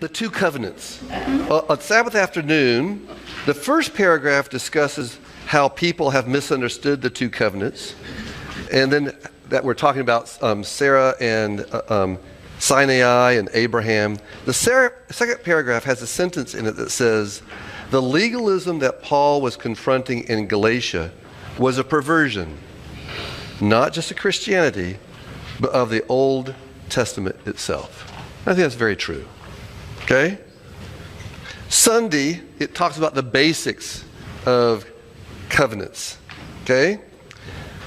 the two covenants. On Sabbath afternoon, the first paragraph discusses how people have misunderstood the two covenants. And then that we're talking about Sarah and Sinai and Abraham. The second paragraph has a sentence in it that says, the legalism that Paul was confronting in Galatia was a perversion, not just of Christianity, but of the Old Testament itself. I think that's very true. Okay? Sunday, it talks about the basics of covenants. Okay?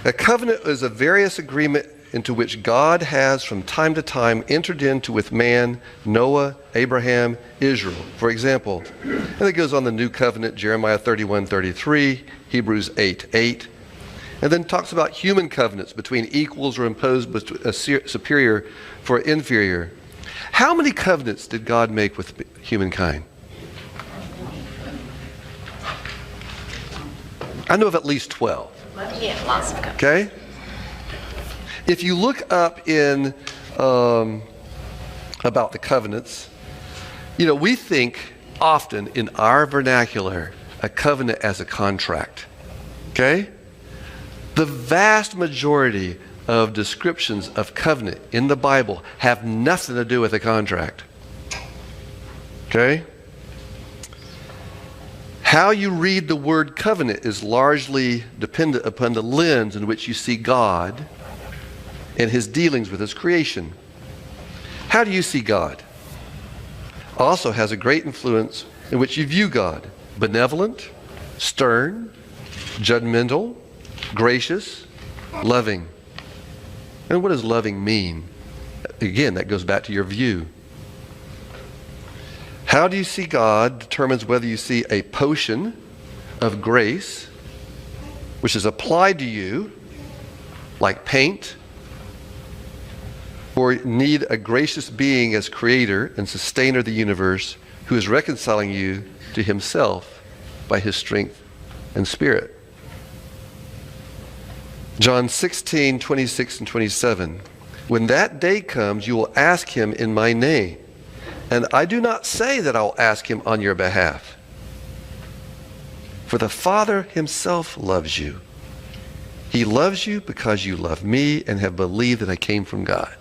A covenant is a various agreement into which God has from time to time entered into with man, Noah, Abraham, Israel. For example, and it goes on the new covenant, Jeremiah 31:33, Hebrews 8:8. And then talks about human covenants between equals or imposed between a superior for inferior. How many covenants did God make with humankind? I know of at least 12. Yeah, lots of covenants. Okay? If you look up in about the covenants, we think often in our vernacular a covenant as a contract. Okay? The vast majority of descriptions of covenant in the Bible have nothing to do with a contract. Okay? How you read the word covenant is largely dependent upon the lens in which you see God and his dealings with his creation. How do you see God? Also has a great influence in which you view God. Benevolent, stern, judgmental, gracious, loving. And what does loving mean? Again, that goes back to your view. How do you see God determines whether you see a potion of grace, which is applied to you like paint, or need a gracious being as creator and sustainer of the universe who is reconciling you to himself by his strength and spirit. John 16:26 and 27. When that day comes, you will ask him in my name. And I do not say that I will ask him on your behalf. For the Father himself loves you. He loves you because you love me and have believed that I came from God.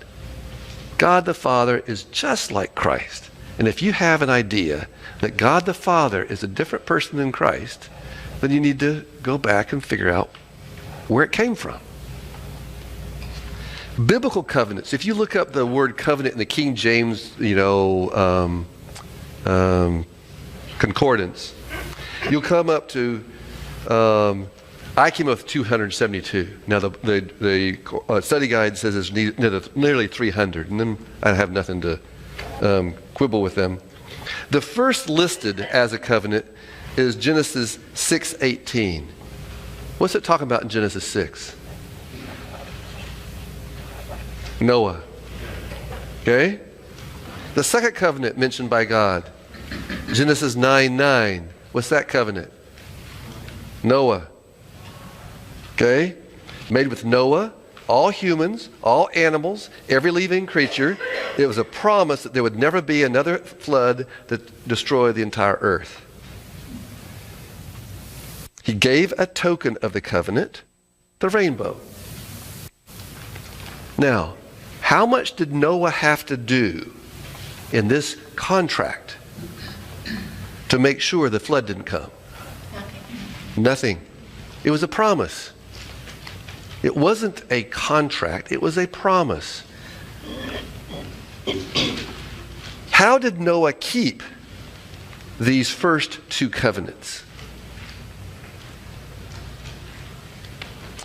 God the Father is just like Christ. And if you have an idea that God the Father is a different person than Christ, then you need to go back and figure out where it came from. Biblical covenants. If you look up the word covenant in the King James, concordance, you'll come up to, I came up with 272. Now the study guide says it's nearly 300, and then I have nothing to quibble with them. The first listed as a covenant is Genesis 6:18. What's it talking about in Genesis 6? Noah. Okay? The second covenant mentioned by God, Genesis 9:9. What's that covenant? Noah. Okay? Made with Noah, all humans, all animals, every living creature. It was a promise that there would never be another flood that destroyed the entire earth. He gave a token of the covenant, the rainbow. Now, how much did Noah have to do in this contract to make sure the flood didn't come? Nothing. It was a promise. It wasn't a contract, it was a promise. How did Noah keep these first two covenants?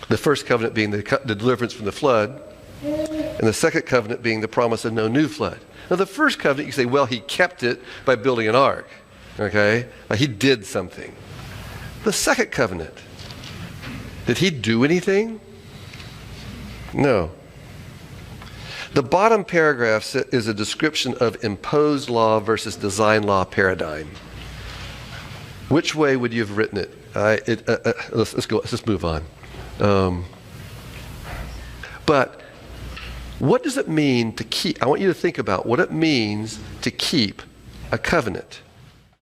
The first covenant being the deliverance from the flood, and the second covenant being the promise of no new flood. Now the first covenant, you say, well, he kept it by building an ark. Okay? He did something. The second covenant, did he do anything? No. The bottom paragraph is a description of imposed law versus design law paradigm. Which way would you have written it? Let's move on. But what does it mean to keep? I want you to think about what it means to keep a covenant.